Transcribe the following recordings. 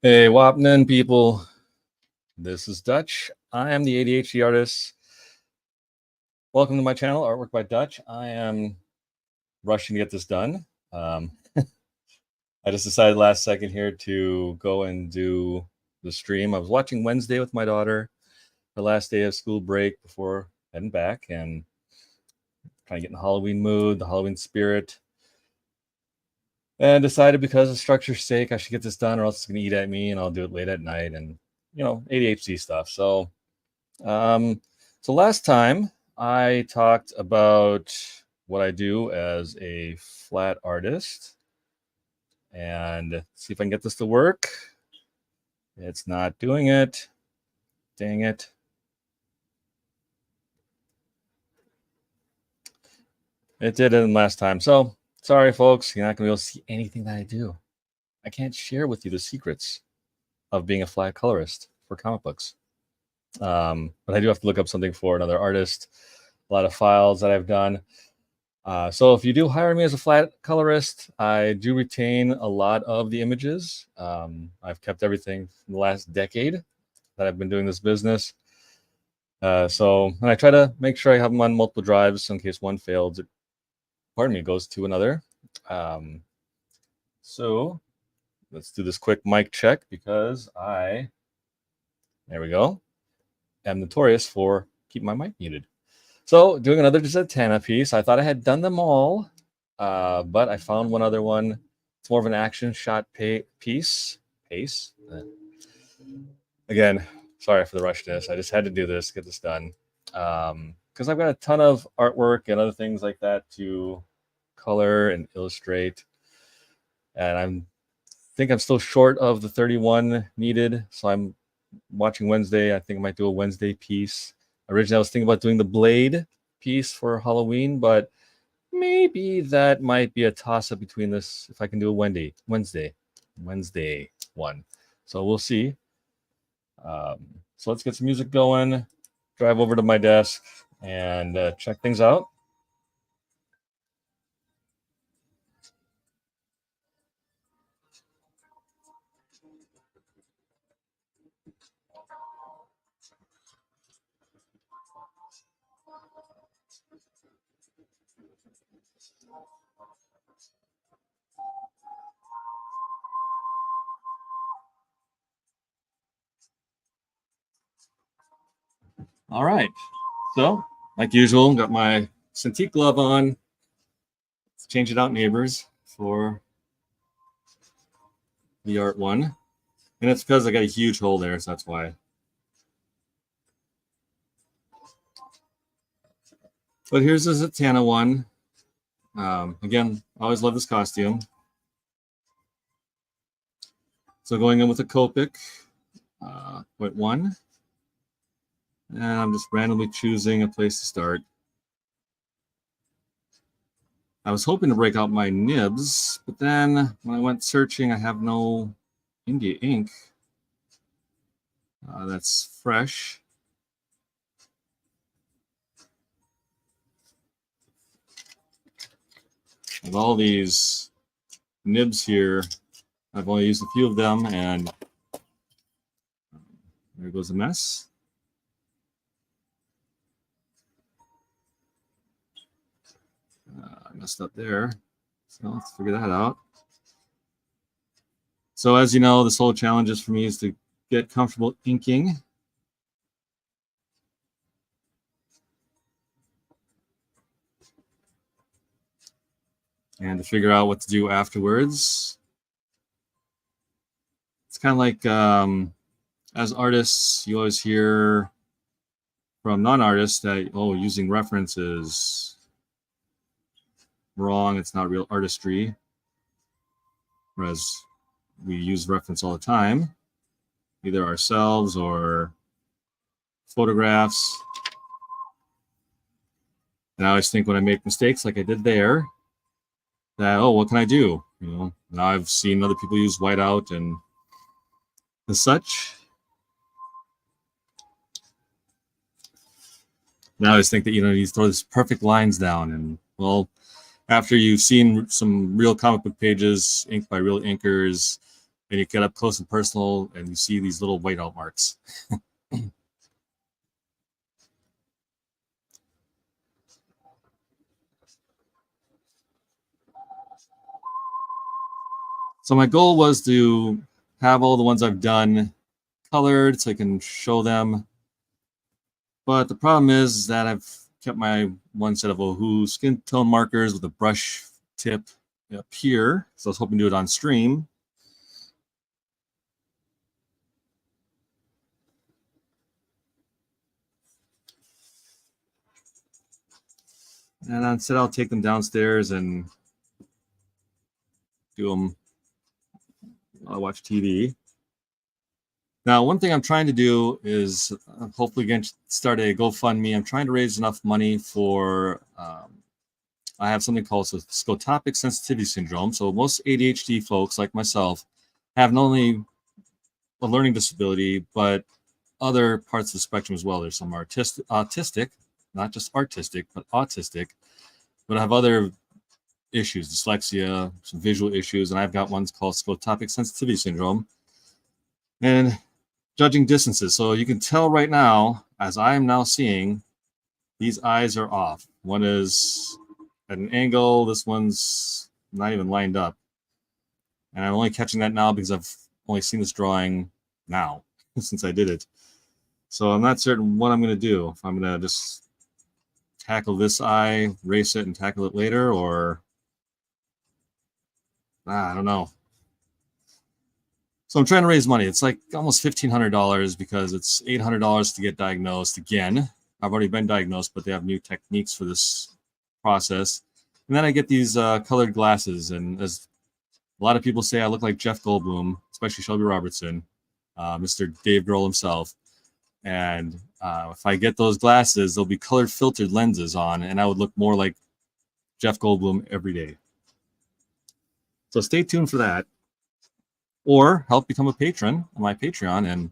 Hey, Wapnin people. This is Dutch. I am the ADHD artist. Welcome to my channel, Artwork by Dutch. I am rushing to get this done. I just decided last second here to go and do the stream. I was watching Wednesday with my daughter, the last day of school break before heading back, and trying to get in the Halloween mood, the Halloween spirit. And decided because of structure's sake, I should get this done or else it's going to eat at me and I'll do it late at night and, you know, ADHD stuff. So, last time I talked about what I do as a flat artist and see if I can get this to work. It's not doing it. Dang it. It did it last time. So, sorry, folks. You're not going to be able to see anything that I do. I can't share with you the secrets of being a flat colorist for comic books. But I do have to look up something for another artist, a lot of files that I've done. So if you do hire me as a flat colorist, I do retain a lot of the images. I've kept everything from the last decade that I've been doing this business. And I try to make sure I have them on multiple drives in case one fails. It goes to another. So let's do this quick mic check because there we go, am notorious for keeping my mic muted. So doing another Zatanna piece. I thought I had done them all, but I found one other one. It's more of an action shot piece. Again, sorry for the rushness. I just had to do this, get this done. Because I've got a ton of artwork and other things like that to color and illustrate. And I think I'm still short of the 31 needed. So I'm watching Wednesday. I think I might do a Wednesday piece. Originally, I was thinking about doing the Blade piece for Halloween, but maybe that might be a toss-up between this if I can do a Wednesday one. So we'll see. So let's get some music going, drive over to my desk, and check things out. All right. So, like usual, got my Cintiq glove on. Let's change it out, neighbors, for the art one. And it's because I got a huge hole there, so that's why. But here's the Zatanna one. Again, I always love this costume. So going in with a Copic, 0.1. And I'm just randomly choosing a place to start. I was hoping to break out my nibs, but then when I went searching, I have no India ink. That's fresh. With all these nibs here, I've only used a few of them, and there goes the mess. I messed up there, so let's figure that out. So as you know, this whole challenge is for me is to get comfortable inking. And to figure out what to do afterwards. It's kind of like, as artists, you always hear from non-artists that, oh, using references wrong, it's not real artistry, whereas we use reference all the time, either ourselves or photographs. And I always think when I make mistakes like I did there, that, oh, what can I do? You know, now I've seen other people use whiteout and such. Now I always think that, you know, you throw these perfect lines down, and well, after you've seen some real comic book pages inked by real inkers, and you get up close and personal and you see these little whiteout marks. So my goal was to have all the ones I've done colored so I can show them. But the problem is that I've kept my one set of Oahu skin tone markers with a brush tip up here. So I was hoping to do it on stream. And instead I'll take them downstairs and do them while I watch TV. Now, one thing I'm trying to do is hopefully again start a GoFundMe. I'm trying to raise enough money for, I have something called scotopic sensitivity syndrome. So most ADHD folks like myself have not only a learning disability, but other parts of the spectrum as well. There's some autistic, not just artistic, but autistic, but I have other issues, dyslexia, some visual issues, and I've got ones called scotopic sensitivity syndrome. And judging distances. So you can tell right now, as I am now seeing, these eyes are off. One is at an angle, this one's not even lined up. And I'm only catching that now because I've only seen this drawing now since I did it. So I'm not certain what I'm going to do. If I'm going to just tackle this eye, erase it, and tackle it later, or I don't know. So I'm trying to raise money. It's like almost $1,500 because it's $800 to get diagnosed again. I've already been diagnosed, but they have new techniques for this process. And then I get these colored glasses. And as a lot of people say, I look like Jeff Goldblum, especially Shelby Robertson, Mr. Dave Grohl himself. And if I get those glasses, there'll be colored filtered lenses on, and I would look more like Jeff Goldblum every day. So stay tuned for that. Or help become a patron on my Patreon. And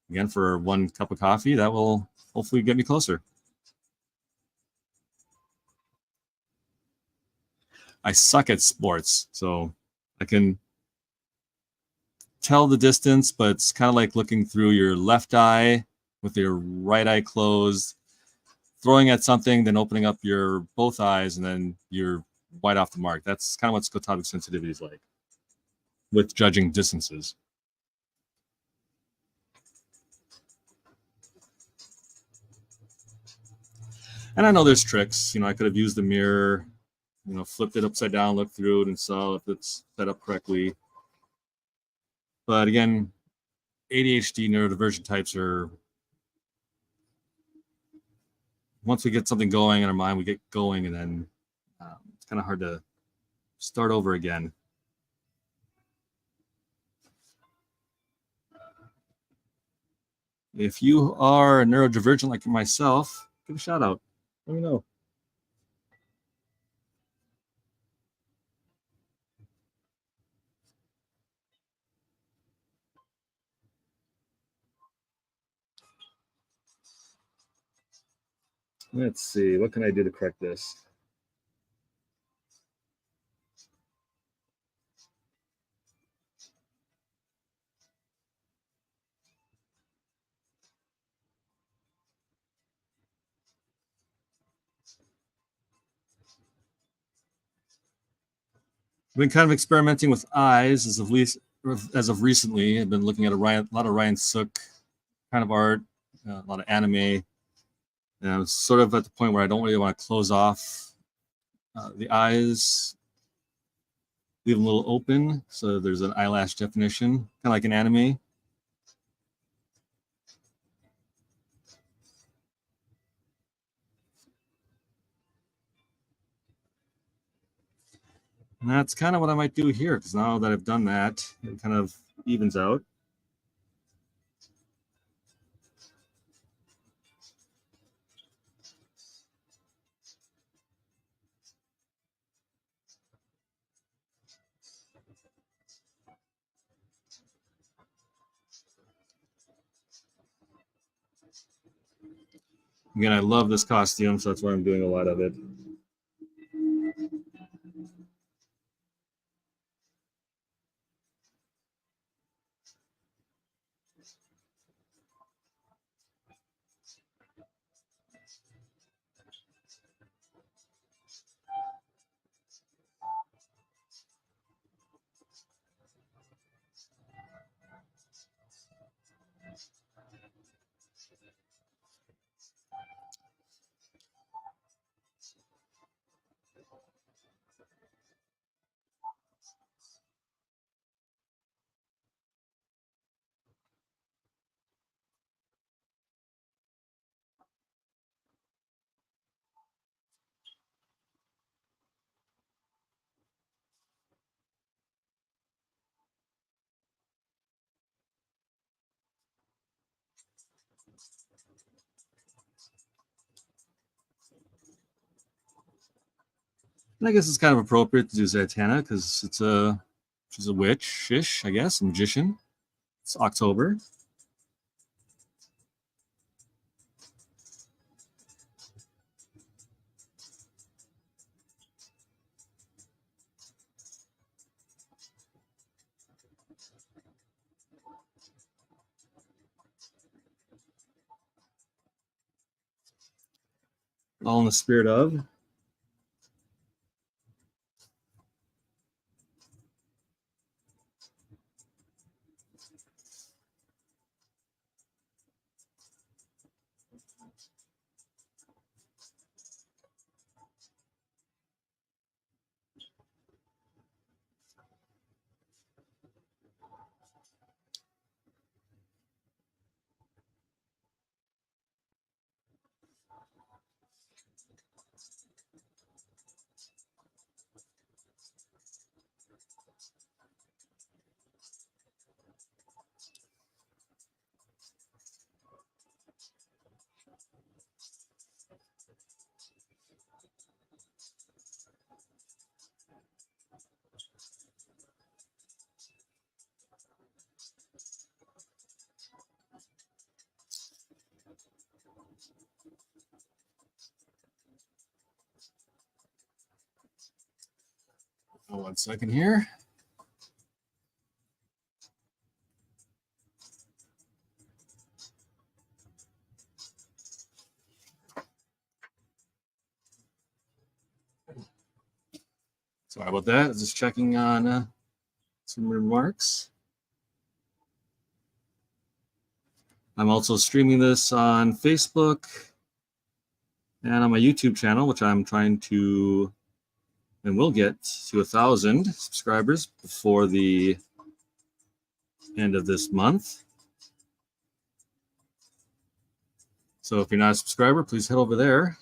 again, for one cup of coffee, that will hopefully get me closer. I suck at sports, so I can tell the distance, but it's kind of like looking through your left eye with your right eye closed, throwing at something, then opening up your both eyes, and then you're wide off the mark. That's kind of what scotopic sensitivity is like with judging distances. And I know there's tricks. You know, I could have used the mirror, you know, flipped it upside down, looked through it, and saw if it's set up correctly. But again, ADHD neurodivergent types are, once we get something going in our mind, we get going, and then it's kind of hard to start over again. If you are a neurodivergent like myself, give a shout out. Let me know. Let's see, what can I do to correct this? I've been kind of experimenting with eyes as of recently. I've been looking at a lot of Ryan Sook kind of art, a lot of anime. And I'm sort of at the point where I don't really want to close off the eyes, leave them a little open, so there's an eyelash definition, kind of like an anime. And that's kind of what I might do here, because now that I've done that, it kind of evens out. Again, I love this costume, so that's why I'm doing a lot of it. And I guess it's kind of appropriate to do Zatanna because she's a witch-ish, I guess, a magician. It's October. All in the spirit of. Oh, 1 second here. Sorry about that. Just checking on some remarks. I'm also streaming this on Facebook and on my YouTube channel, which I'm trying to and will get to 1,000 subscribers before the end of this month. So if you're not a subscriber, please head over there.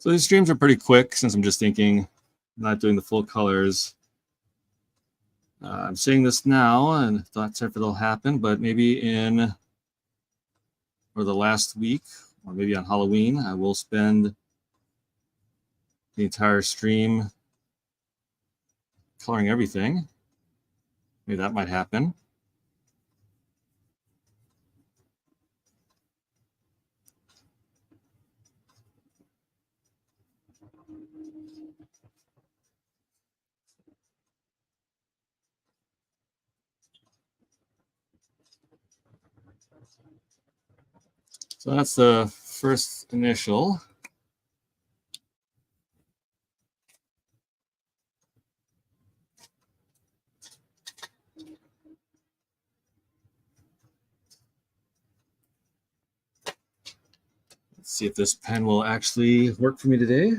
So these streams are pretty quick since I'm just thinking, not doing the full colors. I'm seeing this now and not sure if it'll happen, but maybe in or the last week or maybe on Halloween, I will spend the entire stream coloring everything. Maybe that might happen. So that's the first initial. Let's see if this pen will actually work for me today.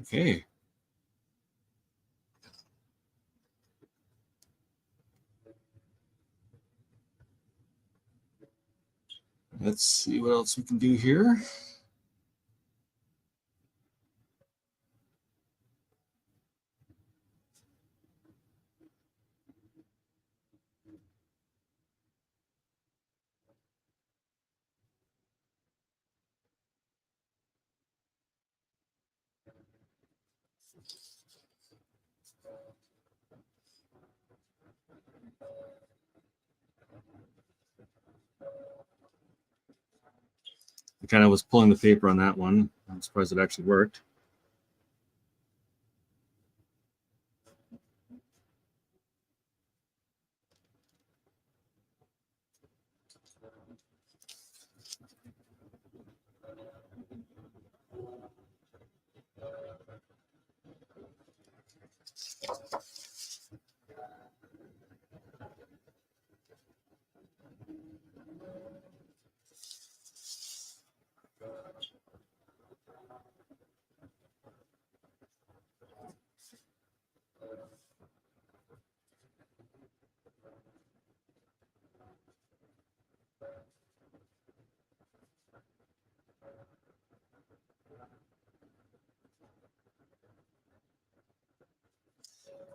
Okay. Let's see what else we can do here. I kind of was pulling the paper on that one. I'm surprised it actually worked.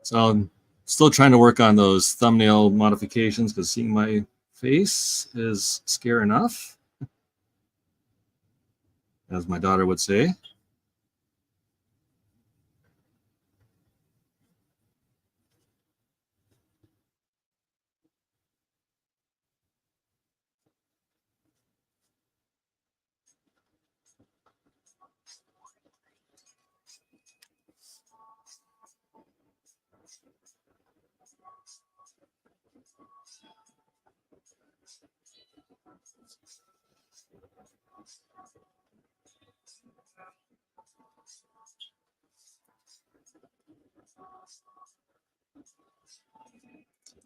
So I'm still trying to work on those thumbnail modifications because seeing my face is scare enough, as my daughter would say.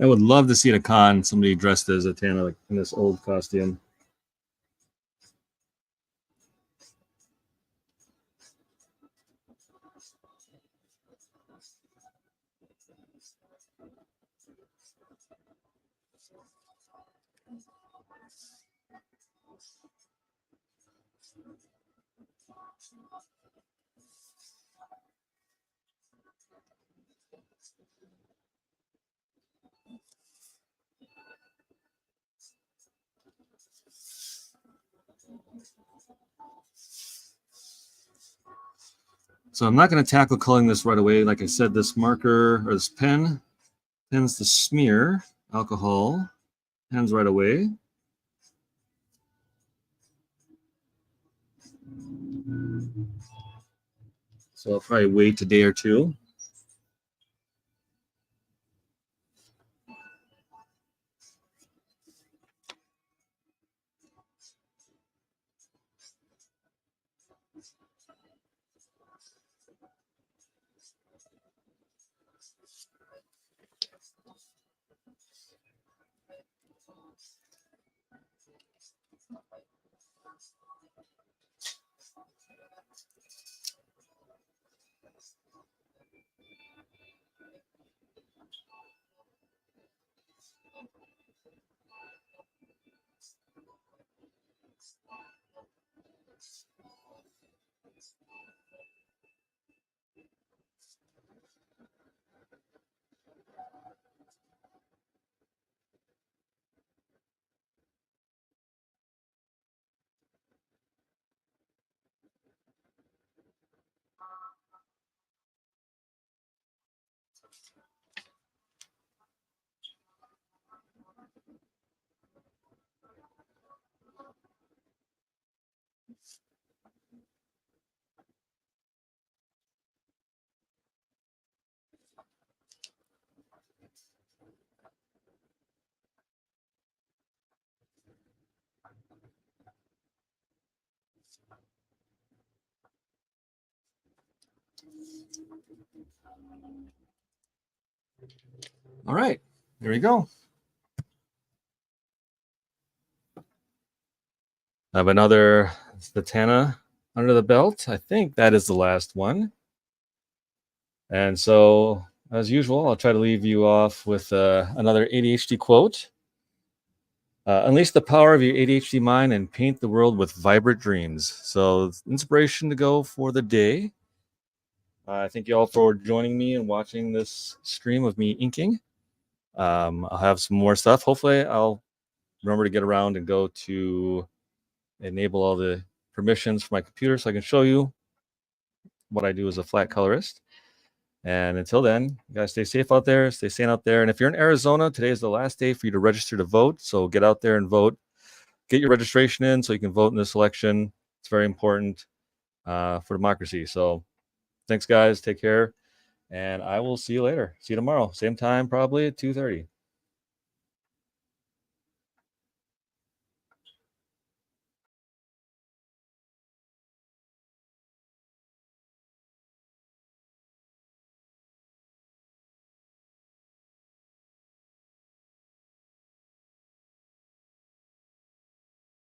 I would love to see at a con somebody dressed as Zatanna, like in this old costume. So I'm not going to tackle coloring this right away. Like I said, this marker or this pen tends to smear alcohol pens right away. So I'll probably wait a day or two. All right, there we go. I have another Zatanna under the belt. I think that is the last one. And so, as usual, I'll try to leave you off with another ADHD quote. Unleash the power of your ADHD mind and paint the world with vibrant dreams. So, inspiration to go for the day. Thank you all for joining me and watching this stream of me inking. I'll have some more stuff. Hopefully, I'll remember to get around and go to enable all the permissions for my computer so I can show you what I do as a flat colorist. And until then, you guys stay safe out there, stay sane out there. And if you're in Arizona, today is the last day for you to register to vote. So get out there and vote. Get your registration in so you can vote in this election. It's very important for democracy. So thanks, guys. Take care. And I will see you later. See you tomorrow. Same time, probably at 2:30.